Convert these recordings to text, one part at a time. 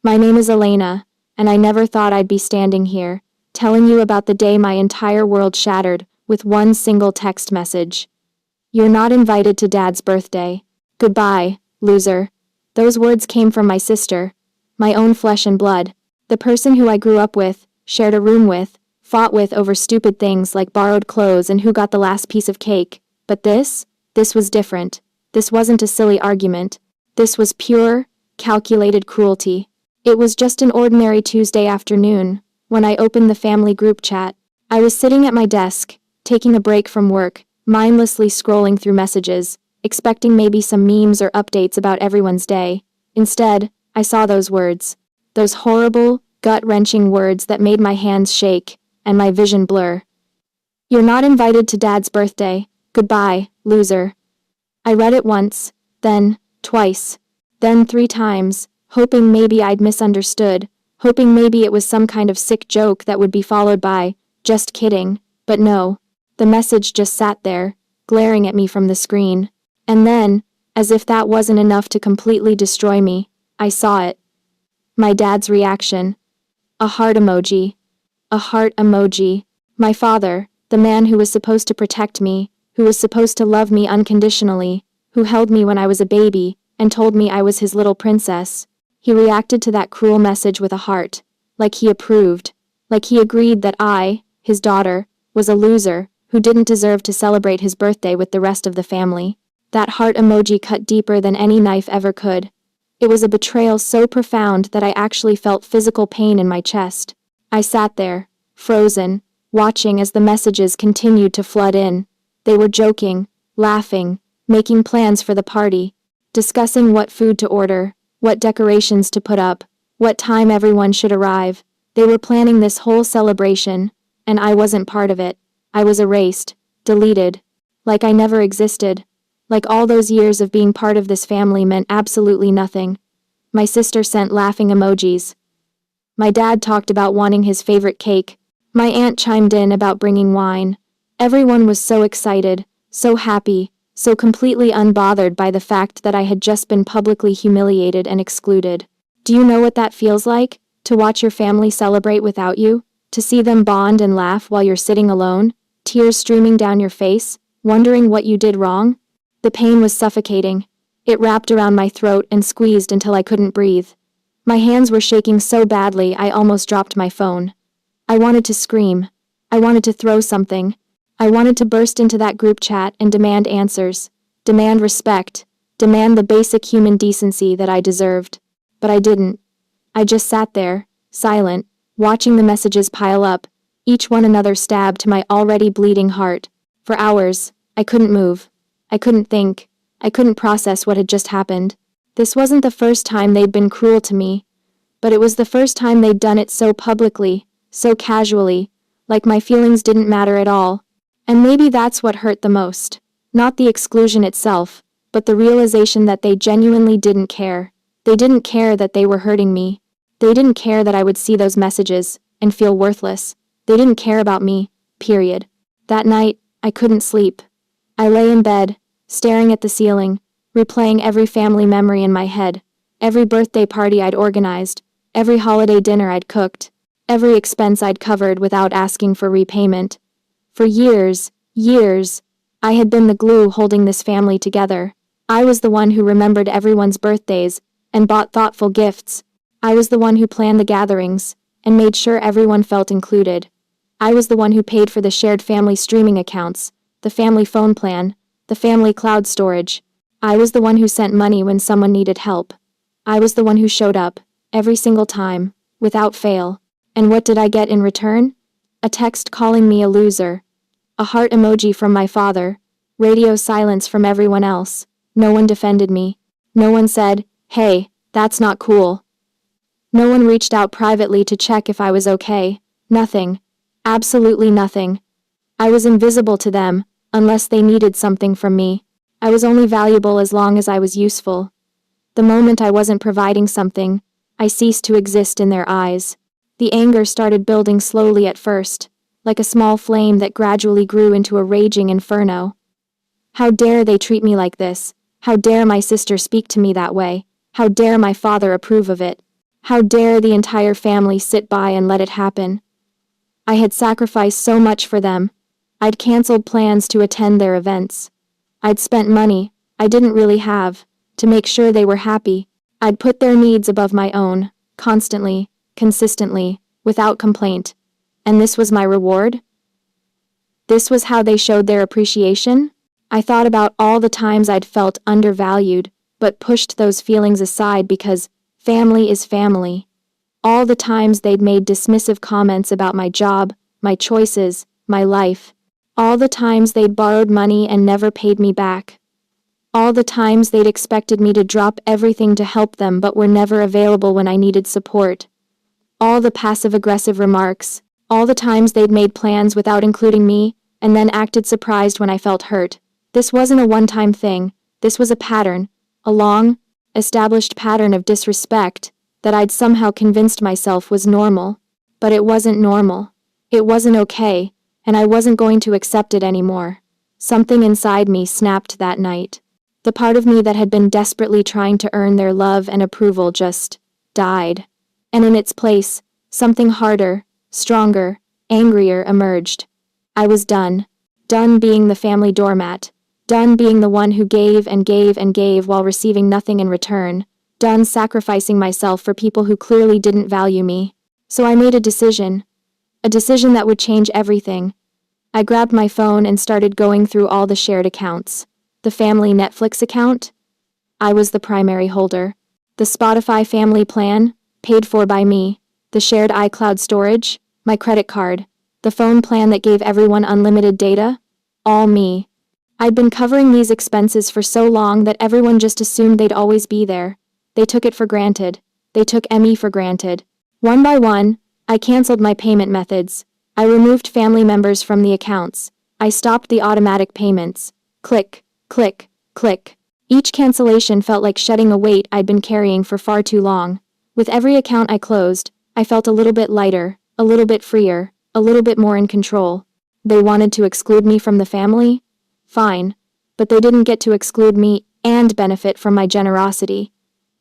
My name is Elena, and I never thought I'd be standing here, telling you about the day my entire world shattered with one single text message. You're not invited to Dad's birthday. Goodbye, loser. Those words came from my sister, my own flesh and blood, the person who I grew up with, shared a room with, fought with over stupid things like borrowed clothes and who got the last piece of cake. But this was different. This wasn't a silly argument. This was pure, calculated cruelty. It was just an ordinary Tuesday afternoon, when I opened the family group chat. I was sitting at my desk, taking a break from work, mindlessly scrolling through messages, expecting maybe some memes or updates about everyone's day. Instead, I saw those words. Those horrible, gut-wrenching words that made my hands shake, and my vision blur. You're not invited to Dad's birthday. Goodbye, loser. I read it once, then, twice, then 3 times, hoping maybe I'd misunderstood, hoping maybe it was some kind of sick joke that would be followed by, just kidding, but no. The message just sat there, glaring at me from the screen. And then, as if that wasn't enough to completely destroy me, I saw it. My dad's reaction. A heart emoji. A heart emoji. My father, the man who was supposed to protect me, who was supposed to love me unconditionally, who held me when I was a baby, and told me I was his little princess. He reacted to that cruel message with a heart, like he approved, like he agreed that I, his daughter, was a loser, who didn't deserve to celebrate his birthday with the rest of the family. That heart emoji cut deeper than any knife ever could. It was a betrayal so profound that I actually felt physical pain in my chest. I sat there, frozen, watching as the messages continued to flood in. They were joking, laughing, making plans for the party, discussing what food to order, what decorations to put up, what time everyone should arrive. They were planning this whole celebration, and I wasn't part of it. I was erased, deleted, like I never existed. Like all those years of being part of this family meant absolutely nothing. My sister sent laughing emojis. My dad talked about wanting his favorite cake. My aunt chimed in about bringing wine. Everyone was so excited, so happy, so completely unbothered by the fact that I had just been publicly humiliated and excluded. Do you know what that feels like? To watch your family celebrate without you? To see them bond and laugh while you're sitting alone? Tears streaming down your face, wondering what you did wrong? The pain was suffocating. It wrapped around my throat and squeezed until I couldn't breathe. My hands were shaking so badly I almost dropped my phone. I wanted to scream. I wanted to throw something. I wanted to burst into that group chat and demand answers, demand respect, demand the basic human decency that I deserved. But I didn't. I just sat there, silent, watching the messages pile up, each one another stab to my already bleeding heart. For hours, I couldn't move. I couldn't think. I couldn't process what had just happened. This wasn't the first time they'd been cruel to me, but it was the first time they'd done it so publicly, so casually, like my feelings didn't matter at all. And maybe that's what hurt the most. Not the exclusion itself, but the realization that they genuinely didn't care. They didn't care that they were hurting me. They didn't care that I would see those messages and feel worthless. They didn't care about me, period. That night, I couldn't sleep. I lay in bed, staring at the ceiling, replaying every family memory in my head, every birthday party I'd organized, every holiday dinner I'd cooked, every expense I'd covered without asking for repayment. For years, I had been the glue holding this family together. I was the one who remembered everyone's birthdays and bought thoughtful gifts. I was the one who planned the gatherings and made sure everyone felt included. I was the one who paid for the shared family streaming accounts, the family phone plan, the family cloud storage. I was the one who sent money when someone needed help. I was the one who showed up, every single time, without fail. And what did I get in return? A text calling me a loser. A heart emoji from my father. Radio silence from everyone else. No one defended me. No one said, "Hey, that's not cool." No one reached out privately to check if I was okay. Nothing. Absolutely nothing. I was invisible to them, unless they needed something from me. I was only valuable as long as I was useful. The moment I wasn't providing something, I ceased to exist in their eyes. The anger started building slowly at first, like a small flame that gradually grew into a raging inferno. How dare they treat me like this? How dare my sister speak to me that way? How dare my father approve of it? How dare the entire family sit by and let it happen? I had sacrificed so much for them. I'd canceled plans to attend their events. I'd spent money I didn't really have to make sure they were happy. I'd put their needs above my own, constantly, consistently, without complaint. And this was my reward? This was how they showed their appreciation? I thought about all the times I'd felt undervalued, but pushed those feelings aside because family is family. All the times they'd made dismissive comments about my job, my choices, my life. All the times they'd borrowed money and never paid me back. All the times they'd expected me to drop everything to help them but were never available when I needed support. All the passive-aggressive remarks. All the times they'd made plans without including me and then acted surprised when I felt hurt. This wasn't a one-time thing. This was a pattern, a long, established pattern of disrespect that I'd somehow convinced myself was normal. But it wasn't normal. It wasn't okay, and I wasn't going to accept it anymore. Something inside me snapped that night. The part of me that had been desperately trying to earn their love and approval just died. And in its place, something harder, stronger, angrier emerged. I was done. Done being the family doormat. Done being the one who gave and gave and gave while receiving nothing in return. Done sacrificing myself for people who clearly didn't value me. So I made a decision. A decision that would change everything. I grabbed my phone and started going through all the shared accounts. The family Netflix account? I was the primary holder. The Spotify family plan? Paid for by me. The shared iCloud storage? My credit card. The phone plan that gave everyone unlimited data? All me. I'd been covering these expenses for so long that everyone just assumed they'd always be there. They took it for granted. They took me for granted. One by one, I canceled my payment methods. I removed family members from the accounts. I stopped the automatic payments. Click, click, click. Each cancellation felt like shedding a weight I'd been carrying for far too long. With every account I closed, I felt a little bit lighter, a little bit freer, a little bit more in control. They wanted to exclude me from the family? Fine. But they didn't get to exclude me and benefit from my generosity.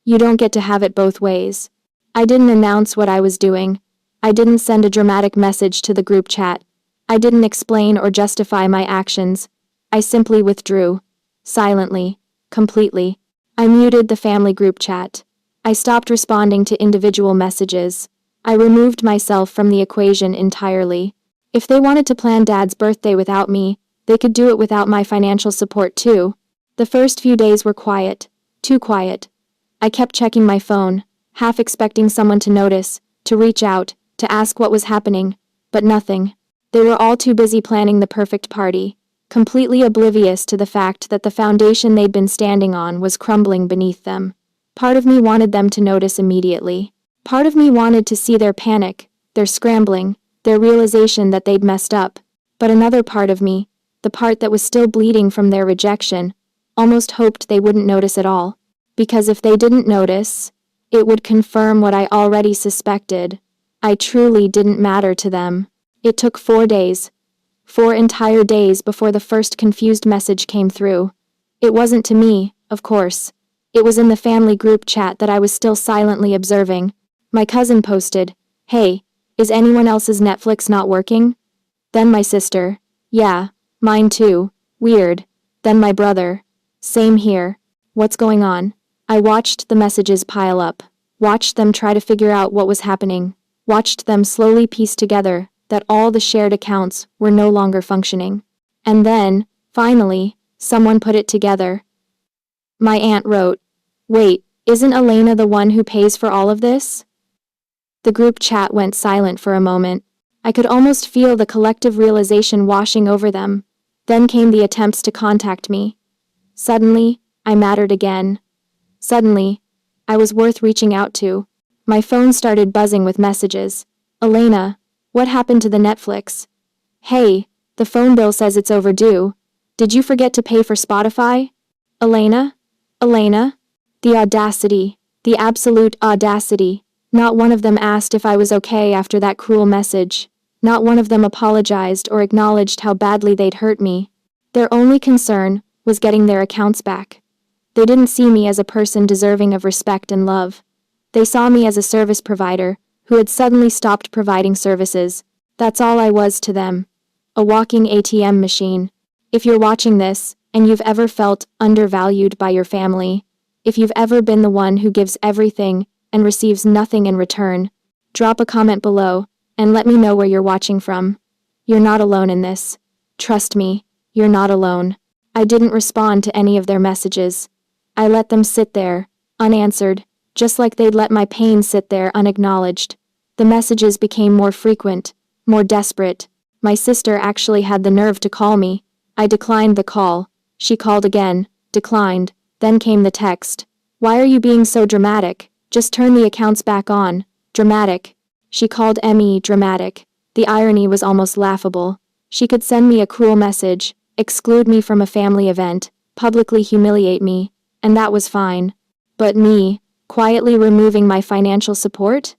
You don't get to have it both ways. I didn't announce what I was doing. I didn't send a dramatic message to the group chat. I didn't explain or justify my actions. I simply withdrew. Silently. Completely. I muted the family group chat. I stopped responding to individual messages. I removed myself from the equation entirely. If they wanted to plan Dad's birthday without me, they could do it without my financial support too. The first few days were quiet. Too quiet. I kept checking my phone, half expecting someone to notice, to reach out, to ask what was happening, but nothing. They were all too busy planning the perfect party, completely oblivious to the fact that the foundation they'd been standing on was crumbling beneath them. Part of me wanted them to notice immediately. Part of me wanted to see their panic, their scrambling, their realization that they'd messed up. But another part of me, the part that was still bleeding from their rejection, almost hoped they wouldn't notice at all. Because if they didn't notice, it would confirm what I already suspected. I truly didn't matter to them. It took 4 days. 4 entire days before the first confused message came through. It wasn't to me, of course. It was in the family group chat that I was still silently observing. My cousin posted, "Hey, is anyone else's Netflix not working?" Then my sister, "Yeah, mine too. Weird." Then my brother, "Same here. What's going on?" I watched the messages pile up. Watched them try to figure out what was happening. Watched them slowly piece together that all the shared accounts were no longer functioning. And then, finally, someone put it together. My aunt wrote, "Wait, isn't Elena the one who pays for all of this?" The group chat went silent for a moment. I could almost feel the collective realization washing over them. Then came the attempts to contact me. Suddenly, I mattered again. Suddenly, I was worth reaching out to. My phone started buzzing with messages. "Elena, what happened to the Netflix?" "Hey, the phone bill says it's overdue. Did you forget to pay for Spotify?" "Elena? Elena?" The audacity. The absolute audacity. Not one of them asked if I was okay after that cruel message. Not one of them apologized or acknowledged how badly they'd hurt me. Their only concern was getting their accounts back. They didn't see me as a person deserving of respect and love. They saw me as a service provider who had suddenly stopped providing services. That's all I was to them. A walking ATM machine. If you're watching this, and you've ever felt undervalued by your family, if you've ever been the one who gives everything and receives nothing in return, drop a comment below and let me know where you're watching from. You're not alone in this. Trust me, you're not alone. I didn't respond to any of their messages. I let them sit there, unanswered, just like they'd let my pain sit there unacknowledged. The messages became more frequent, more desperate. My sister actually had the nerve to call me. I declined the call. She called again, declined, then came the text. Why are you being so dramatic? Just turn the accounts back on. Dramatic. She called me dramatic. The irony was almost laughable. She could send me a cruel message, exclude me from a family event, publicly humiliate me, and that was fine. But me, quietly removing my financial support?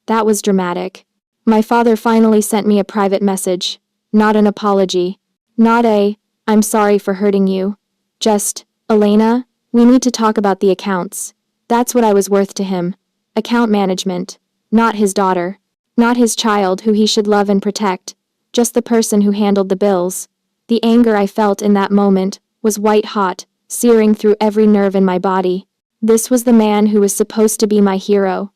That was dramatic. My father finally sent me a private message. Not an apology. Not a, I'm sorry for hurting you. Just, Elena, we need to talk about the accounts. That's what I was worth to him. Account management. Not his daughter. Not his child who he should love and protect. Just the person who handled the bills. The anger I felt in that moment was white hot, searing through every nerve in my body. This was the man who was supposed to be my hero,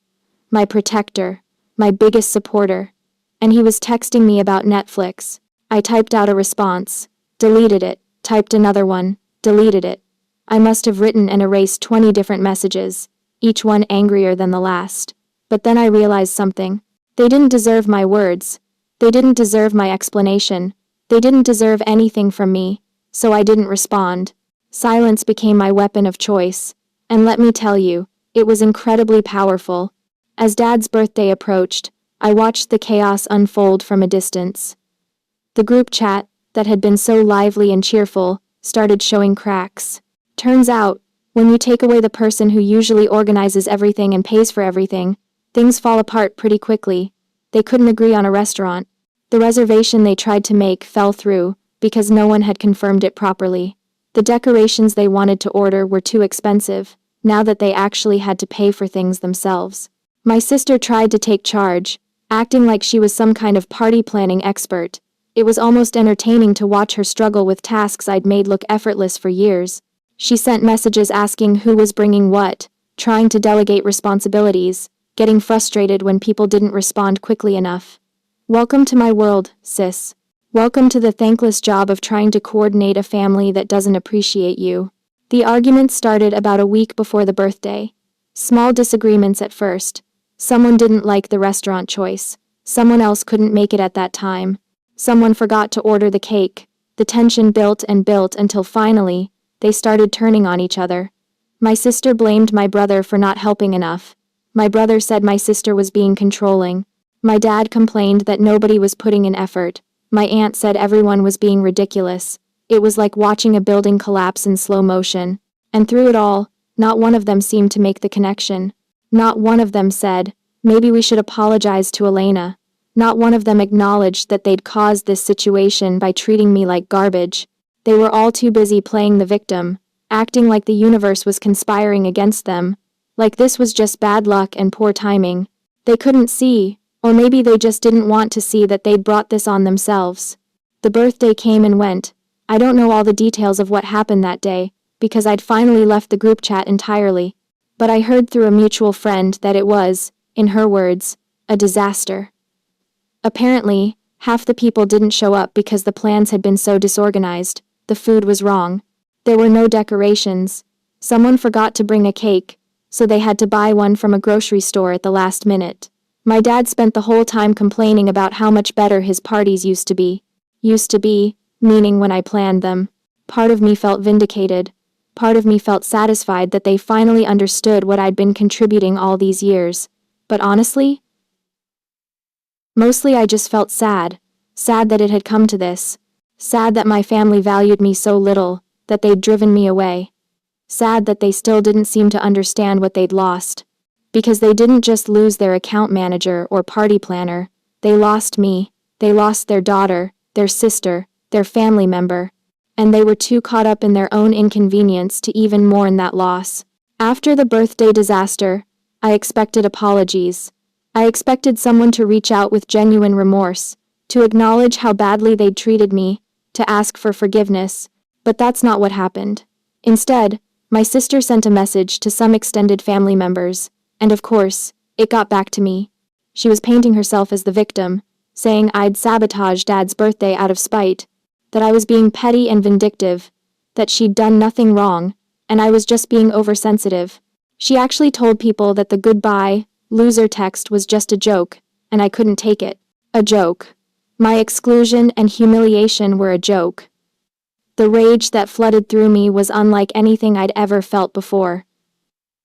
my protector, my biggest supporter. And he was texting me about Netflix. I typed out a response, deleted it, typed another one, deleted it. I must have written and erased 20 different messages, each one angrier than the last. But then I realized something. They didn't deserve my words. They didn't deserve my explanation. They didn't deserve anything from me, so I didn't respond. Silence became my weapon of choice. And let me tell you, it was incredibly powerful. As Dad's birthday approached, I watched the chaos unfold from a distance. The group chat, that had been so lively and cheerful, started showing cracks. Turns out, when you take away the person who usually organizes everything and pays for everything, things fall apart pretty quickly. They couldn't agree on a restaurant. The reservation they tried to make fell through because no one had confirmed it properly. The decorations they wanted to order were too expensive, now that they actually had to pay for things themselves. My sister tried to take charge, acting like she was some kind of party planning expert. It was almost entertaining to watch her struggle with tasks I'd made look effortless for years. She sent messages asking who was bringing what, trying to delegate responsibilities, getting frustrated when people didn't respond quickly enough. Welcome to my world, sis. Welcome to the thankless job of trying to coordinate a family that doesn't appreciate you. The argument started about a week before the birthday. Small disagreements at first. Someone didn't like the restaurant choice. Someone else couldn't make it at that time. Someone forgot to order the cake. The tension built and built until finally, they started turning on each other. My sister blamed my brother for not helping enough. My brother said my sister was being controlling. My dad complained that nobody was putting in effort. My aunt said everyone was being ridiculous. It was like watching a building collapse in slow motion. And through it all, not one of them seemed to make the connection. Not one of them said, maybe we should apologize to Elena. Not one of them acknowledged that they'd caused this situation by treating me like garbage. They were all too busy playing the victim, acting like the universe was conspiring against them. Like this was just bad luck and poor timing. They couldn't see, or maybe they just didn't want to see that they'd brought this on themselves. The birthday came and went. I don't know all the details of what happened that day, because I'd finally left the group chat entirely. But I heard through a mutual friend that it was, in her words, a disaster. Apparently, half the people didn't show up because the plans had been so disorganized. The food was wrong. There were no decorations. Someone forgot to bring a cake, so they had to buy one from a grocery store at the last minute. My dad spent the whole time complaining about how much better his parties used to be. Used to be, meaning when I planned them. Part of me felt vindicated. Part of me felt satisfied that they finally understood what I'd been contributing all these years. But honestly, mostly I just felt sad. Sad that it had come to this. Sad that my family valued me so little, that they'd driven me away. Sad that they still didn't seem to understand what they'd lost. Because they didn't just lose their account manager or party planner. They lost me. They lost their daughter, their sister, their family member. And they were too caught up in their own inconvenience to even mourn that loss. After the birthday disaster, I expected apologies. I expected someone to reach out with genuine remorse, to acknowledge how badly they'd treated me, to ask for forgiveness, but that's not what happened. Instead, my sister sent a message to some extended family members, and of course, it got back to me. She was painting herself as the victim, saying I'd sabotaged Dad's birthday out of spite, that I was being petty and vindictive, that she'd done nothing wrong, and I was just being oversensitive. She actually told people that the goodbye, loser text was just a joke, and I couldn't take it. A joke. My exclusion and humiliation were a joke. The rage that flooded through me was unlike anything I'd ever felt before.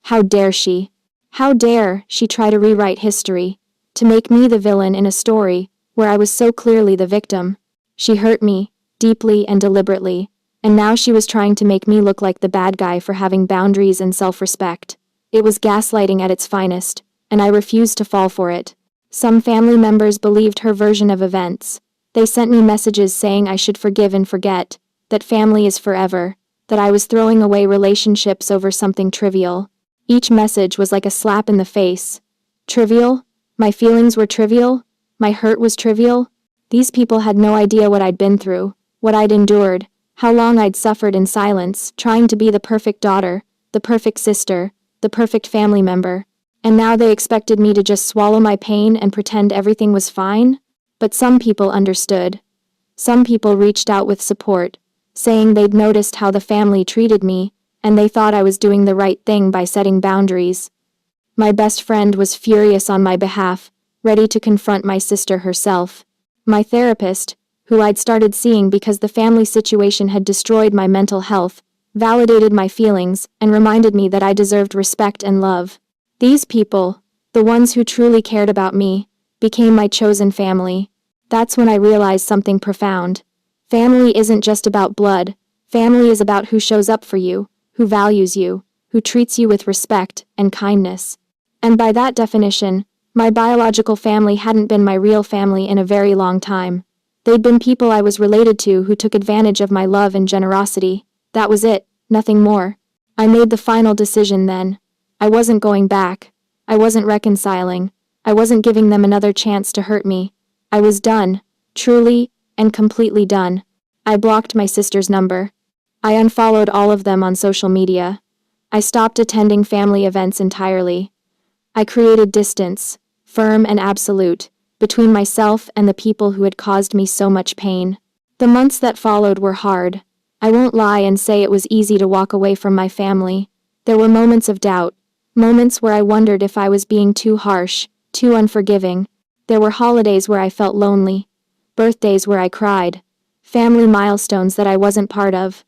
How dare she? How dare she try to rewrite history, to make me the villain in a story where I was so clearly the victim? She hurt me, deeply and deliberately, and now she was trying to make me look like the bad guy for having boundaries and self-respect. It was gaslighting at its finest, and I refused to fall for it. Some family members believed her version of events. They sent me messages saying I should forgive and forget, that family is forever, that I was throwing away relationships over something trivial. Each message was like a slap in the face. Trivial? My feelings were trivial? My hurt was trivial? These people had no idea what I'd been through, what I'd endured, how long I'd suffered in silence, trying to be the perfect daughter, the perfect sister, the perfect family member. And now they expected me to just swallow my pain and pretend everything was fine? But some people understood. Some people reached out with support, saying they'd noticed how the family treated me, and they thought I was doing the right thing by setting boundaries. My best friend was furious on my behalf, ready to confront my sister herself. My therapist, who I'd started seeing because the family situation had destroyed my mental health, validated my feelings and reminded me that I deserved respect and love. These people, the ones who truly cared about me, became my chosen family. That's when I realized something profound. Family isn't just about blood. Family is about who shows up for you, who values you, who treats you with respect and kindness. And by that definition, my biological family hadn't been my real family in a very long time. They'd been people I was related to who took advantage of my love and generosity. That was it, nothing more. I made the final decision then. I wasn't going back. I wasn't reconciling. I wasn't giving them another chance to hurt me. I was done, truly and completely done. I blocked my sister's number. I unfollowed all of them on social media. I stopped attending family events entirely. I created distance, firm and absolute, between myself and the people who had caused me so much pain. The months that followed were hard. I won't lie and say it was easy to walk away from my family. There were moments of doubt, moments where I wondered if I was being too harsh, too unforgiving. There were holidays where I felt lonely, birthdays where I cried, family milestones that I wasn't part of.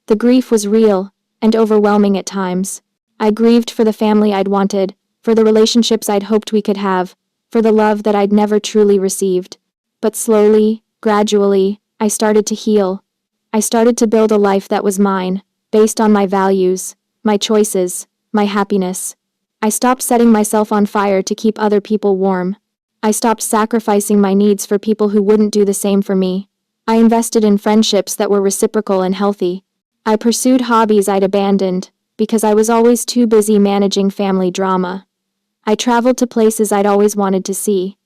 The grief was real and overwhelming at times. I grieved for the family I'd wanted, for the relationships I'd hoped we could have, for the love that I'd never truly received. But slowly, gradually, I started to heal. I started to build a life that was mine, based on my values, my choices, my happiness. I stopped setting myself on fire to keep other people warm. I stopped sacrificing my needs for people who wouldn't do the same for me. I invested in friendships that were reciprocal and healthy. I pursued hobbies I'd abandoned, because I was always too busy managing family drama. I traveled to places I'd always wanted to see.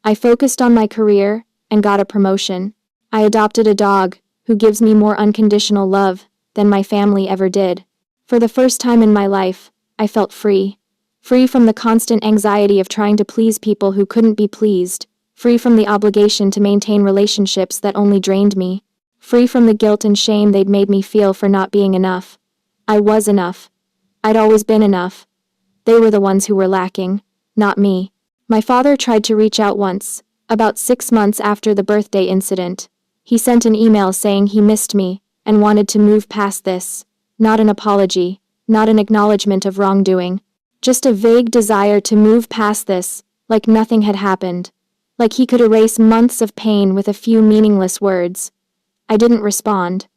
I focused on my career and got a promotion. I adopted a dog who gives me more unconditional love than my family ever did. For the first time in my life, I felt free. Free from the constant anxiety of trying to please people who couldn't be pleased. Free from the obligation to maintain relationships that only drained me. Free from the guilt and shame they'd made me feel for not being enough. I was enough. I'd always been enough. They were the ones who were lacking, not me. My father tried to reach out once, about 6 months after the birthday incident. He sent an email saying he missed me and wanted to move past this. Not an apology, not an acknowledgement of wrongdoing. Just a vague desire to move past this, like nothing had happened. Like he could erase months of pain with a few meaningless words. I didn't respond.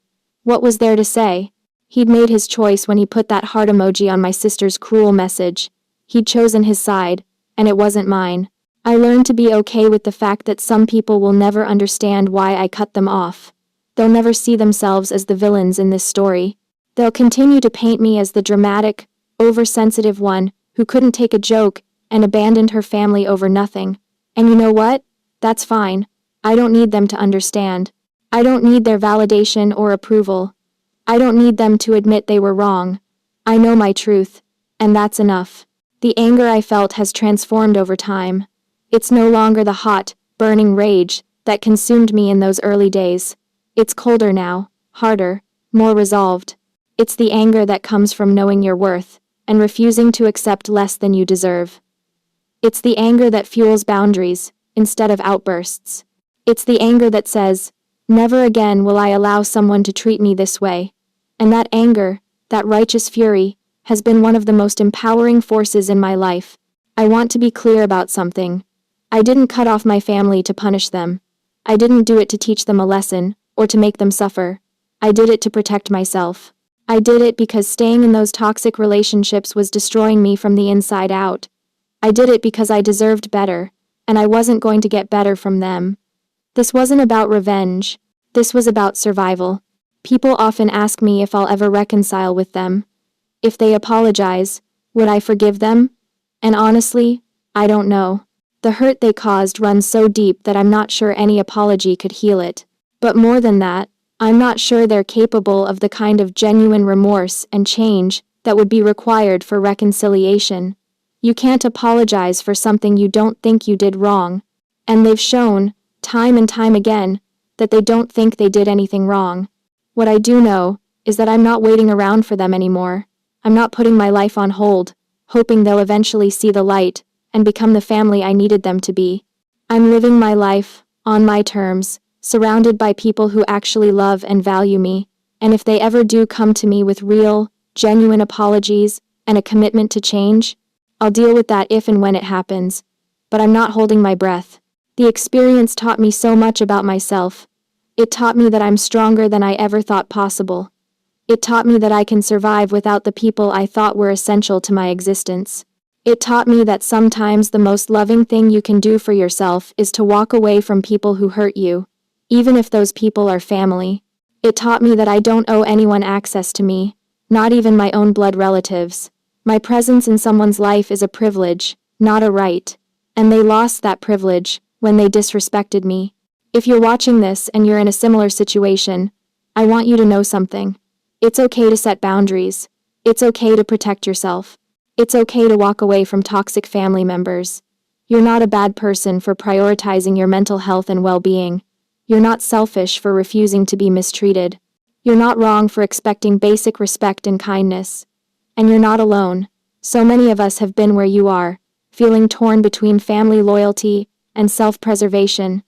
What was there to say? He'd made his choice when he put that heart emoji on my sister's cruel message. He'd chosen his side, and it wasn't mine. I learned to be okay with the fact that some people will never understand why I cut them off. They'll never see themselves as the villains in this story. They'll continue to paint me as the dramatic, oversensitive one who couldn't take a joke and abandoned her family over nothing. And you know what? That's fine. I don't need them to understand. I don't need their validation or approval. I don't need them to admit they were wrong. I know my truth, and that's enough. The anger I felt has transformed over time. It's no longer the hot, burning rage that consumed me in those early days. It's colder now, harder, more resolved. It's the anger that comes from knowing your worth and refusing to accept less than you deserve. It's the anger that fuels boundaries instead of outbursts. It's the anger that says, "Never again will I allow someone to treat me this way." And that anger, that righteous fury, has been one of the most empowering forces in my life. I want to be clear about something. I didn't cut off my family to punish them. I didn't do it to teach them a lesson or to make them suffer. I did it to protect myself. I did it because staying in those toxic relationships was destroying me from the inside out. I did it because I deserved better, and I wasn't going to get better from them. This wasn't about revenge. This was about survival. People often ask me if I'll ever reconcile with them. If they apologize, would I forgive them? And honestly, I don't know. The hurt they caused runs so deep that I'm not sure any apology could heal it. But more than that, I'm not sure they're capable of the kind of genuine remorse and change that would be required for reconciliation. You can't apologize for something you don't think you did wrong. And they've shown, time and time again, that they don't think they did anything wrong. What I do know is that I'm not waiting around for them anymore. I'm not putting my life on hold, hoping they'll eventually see the light and become the family I needed them to be. I'm living my life, on my terms, surrounded by people who actually love and value me, and if they ever do come to me with real, genuine apologies and a commitment to change, I'll deal with that if and when it happens. But I'm not holding my breath. The experience taught me so much about myself. It taught me that I'm stronger than I ever thought possible. It taught me that I can survive without the people I thought were essential to my existence. It taught me that sometimes the most loving thing you can do for yourself is to walk away from people who hurt you, even if those people are family. It taught me that I don't owe anyone access to me, not even my own blood relatives. My presence in someone's life is a privilege, not a right. And they lost that privilege when they disrespected me. If you're watching this and you're in a similar situation, I want you to know something. It's okay to set boundaries. It's okay to protect yourself. It's okay to walk away from toxic family members. You're not a bad person for prioritizing your mental health and well-being. You're not selfish for refusing to be mistreated. You're not wrong for expecting basic respect and kindness. And you're not alone. So many of us have been where you are, feeling torn between family loyalty and self-preservation.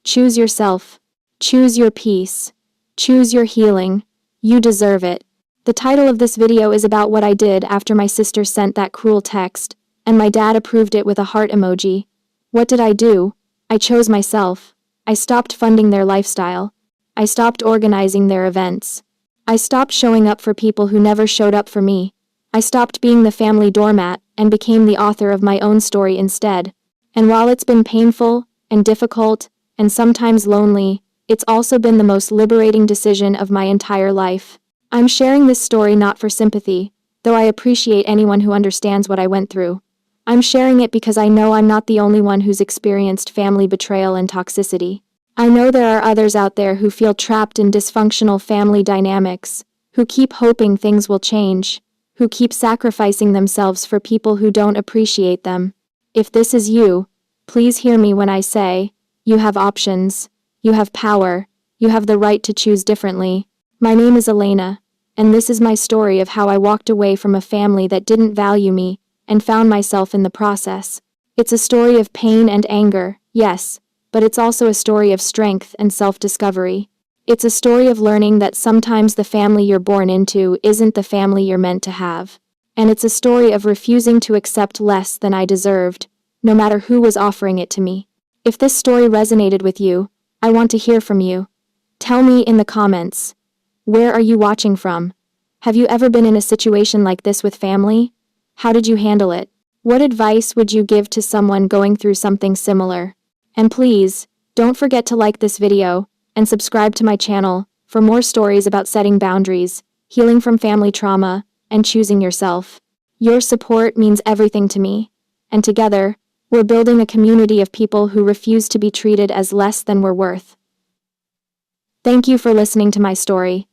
Choose yourself. Choose your peace. Choose your healing. You deserve it. The title of this video is about what I did after my sister sent that cruel text, and my dad approved it with a heart emoji. What did I do? I chose myself. I stopped funding their lifestyle. I stopped organizing their events. I stopped showing up for people who never showed up for me. I stopped being the family doormat and became the author of my own story instead. And while it's been painful and difficult and sometimes lonely, it's also been the most liberating decision of my entire life. I'm sharing this story not for sympathy, though I appreciate anyone who understands what I went through. I'm sharing it because I know I'm not the only one who's experienced family betrayal and toxicity. I know there are others out there who feel trapped in dysfunctional family dynamics, who keep hoping things will change, who keep sacrificing themselves for people who don't appreciate them. If this is you, please hear me when I say, you have options, you have power, you have the right to choose differently. My name is Elena, and this is my story of how I walked away from a family that didn't value me and found myself in the process. It's a story of pain and anger, yes, but it's also a story of strength and self-discovery. It's a story of learning that sometimes the family you're born into isn't the family you're meant to have. And it's a story of refusing to accept less than I deserved, no matter who was offering it to me. If this story resonated with you, I want to hear from you. Tell me in the comments. Where are you watching from? Have you ever been in a situation like this with family? How did you handle it? What advice would you give to someone going through something similar? And please, don't forget to like this video and subscribe to my channel for more stories about setting boundaries, healing from family trauma, and choosing yourself. Your support means everything to me, and together, we're building a community of people who refuse to be treated as less than we're worth. Thank you for listening to my story.